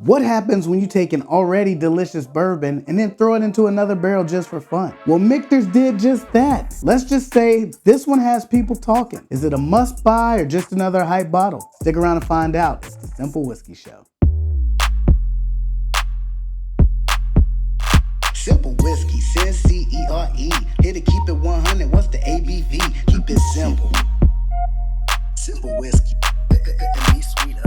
What happens when you take an already delicious bourbon and then throw it into another barrel just for fun? Well, Michter's did just that. Let's just say this one has people talking. Is it a must buy or just another hype bottle? Stick around and find out. It's the Simple Whiskey Show. Simple whiskey, Cyncere. Here to keep it 100. What's the ABV? Keep it simple. Simple whiskey. And be sweeter.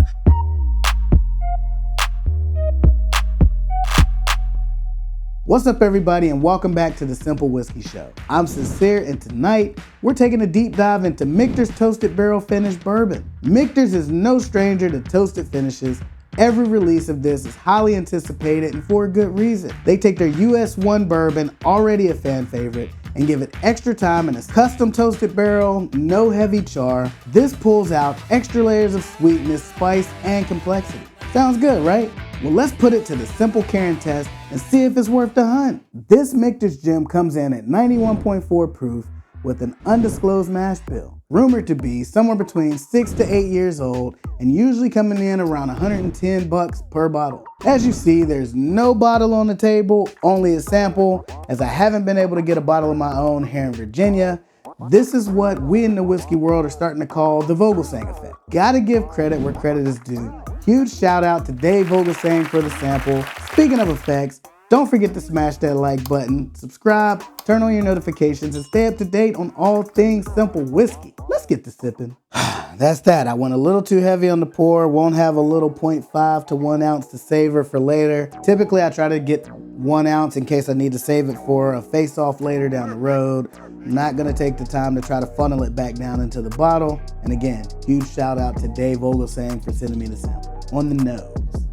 What's up, everybody, and welcome back to the Simple Whiskey Show. I'm Cyncere, and tonight we're taking a deep dive into Michter's Toasted Barrel Finish Bourbon. Michter's is no stranger to toasted finishes. Every release of this is highly anticipated, and for a good reason. They take their US 1 bourbon, already a fan favorite, and give it extra time in a custom toasted barrel, no heavy char. This pulls out extra layers of sweetness, spice, and complexity. Sounds good, right? Well, let's put it to the simple Cairn test and see if it's worth the hunt. This Michter's gem comes in at 91.4 proof with an undisclosed mash bill. Rumored to be somewhere between 6 to 8 years old and usually coming in around $110 per bottle. As you see, there's no bottle on the table, only a sample, as I haven't been able to get a bottle of my own here in Virginia. This is what we in the whiskey world are starting to call the Vogelsang effect. Gotta give credit where credit is due. Huge shout out to Dave Vogelsang for the sample. Speaking of effects, don't forget to smash that like button, subscribe, turn on your notifications, and stay up to date on all things Simple Whiskey. Let's get to sipping. That's that. I went a little too heavy on the pour. Won't have a little 0.5 to 1 ounce to savor for later. Typically, I try to get 1 ounce in case I need to save it for a face-off later down the road. I'm not gonna take the time to try to funnel it back down into the bottle. And again, huge shout out to Dave Vogelsang for sending me the sample. On the nose.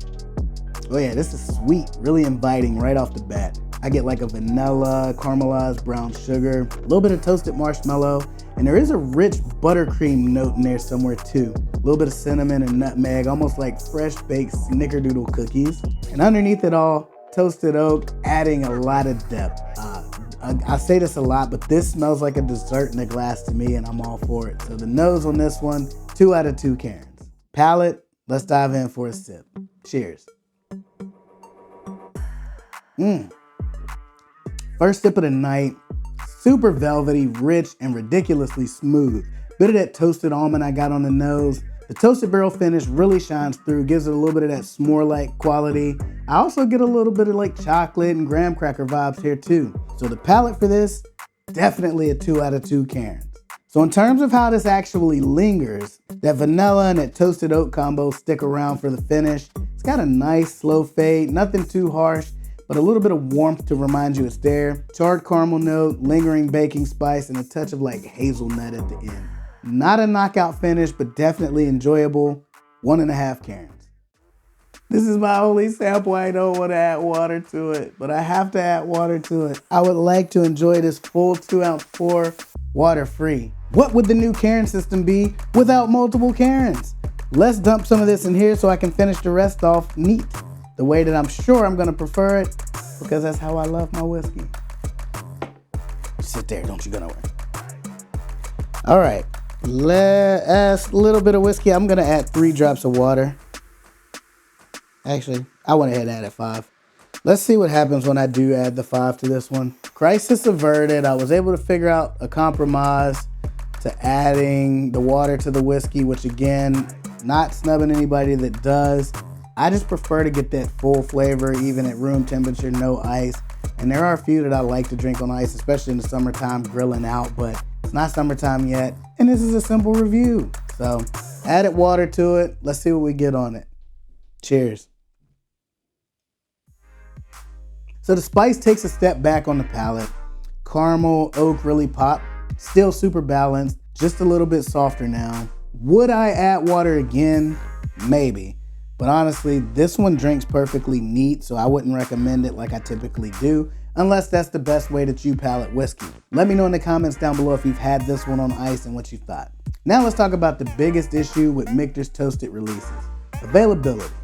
Oh yeah, this is sweet, really inviting right off the bat. I get like a vanilla, caramelized brown sugar, a little bit of toasted marshmallow, and there is a rich buttercream note in there somewhere too. A little bit of cinnamon and nutmeg, almost like fresh baked snickerdoodle cookies. And underneath it all, toasted oak, adding a lot of depth. I say this a lot, but this smells like a dessert in a glass to me, and I'm all for it. So the nose on this one, 2 out of 2 Cairns. Palate, let's dive in for a sip. Cheers. First sip of the night, super velvety, rich, and ridiculously smooth. Bit of that toasted almond I got on the nose. The toasted barrel finish really shines through, gives it a little bit of that s'more-like quality. I also get a little bit of like chocolate and graham cracker vibes here too. So the palate for this, definitely a 2 out of 2 Cairns. So in terms of how this actually lingers, that vanilla and that toasted oak combo stick around for the finish. It's got a nice slow fade, nothing too harsh, but a little bit of warmth to remind you it's there. Charred caramel note, lingering baking spice, and a touch of like hazelnut at the end. Not a knockout finish, but definitely enjoyable. 1.5 Cairns. This is my only sample. I don't want to add water to it, but I have to add water to it. I would like to enjoy this full 2 ounce pour water-free. What would the new Cairn system be without multiple Cairns? Let's dump some of this in here so I can finish the rest off neat, the way that I'm sure I'm gonna prefer it, because that's how I love my whiskey. Sit there, don't you go nowhere. All right, last little bit of whiskey. I'm gonna add 3 drops of water. Actually, I went ahead and added 5. Let's see what happens when I do add the 5 to this one. Crisis averted. I was able to figure out a compromise to adding the water to the whiskey, which again, not snubbing anybody that does. I just prefer to get that full flavor, even at room temperature, no ice. And there are a few that I like to drink on ice, especially in the summertime, grilling out, but it's not summertime yet. And this is a simple review. So added water to it. Let's see what we get on it. Cheers. So the spice takes a step back on the palate. Caramel, oak really pop. Still super balanced, just a little bit softer now. Would I add water again? Maybe. But honestly, this one drinks perfectly neat, so I wouldn't recommend it like I typically do, unless that's the best way that you palate whiskey. Let me know in the comments down below if you've had this one on ice and what you thought. Now let's talk about the biggest issue with Michter's toasted releases, availability.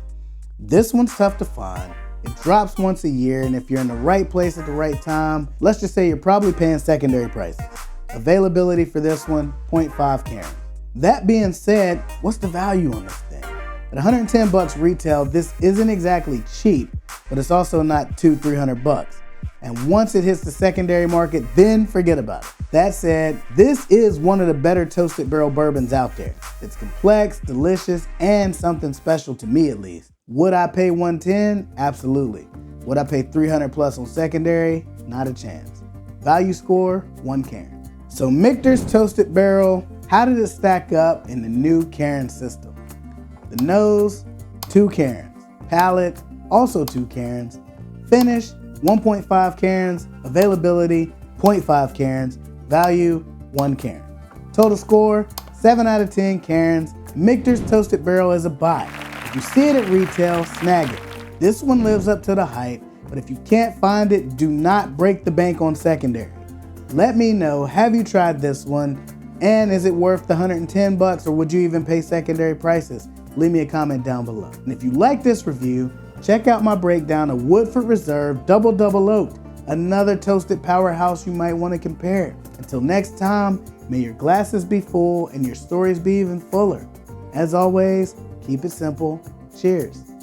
This one's tough to find. It drops once a year, and if you're in the right place at the right time, let's just say you're probably paying secondary prices. Availability for this one, 0.5 Cairns. That being said, what's the value on this thing? At 110 bucks retail, this isn't exactly cheap, but it's also not $200-300 bucks. And once it hits the secondary market, then forget about it. That said, this is one of the better toasted barrel bourbons out there. It's complex, delicious, and something special to me at least. Would I pay 110? Absolutely. Would I pay 300 plus on secondary? Not a chance. Value score, 1 Cairn. So Michter's toasted barrel, how did it stack up in the new Cairn system? The nose, 2 Cairns. Palate, also 2 Cairns. Finish, 1.5 Cairns. Availability, 0.5 Cairns. Value, 1 Cairn. Total score, 7 out of 10 Cairns. Michter's toasted barrel is a buy. If you see it at retail, snag it. This one lives up to the hype, but if you can't find it, do not break the bank on secondary. Let me know, have you tried this one? And is it worth the 110 bucks, or would you even pay secondary prices? Leave me a comment down below. And if you like this review, check out my breakdown of Woodford Reserve Double Oaked, another toasted powerhouse you might want to compare. Until next time, may your glasses be full and your stories be even fuller. As always, keep it simple. Cheers.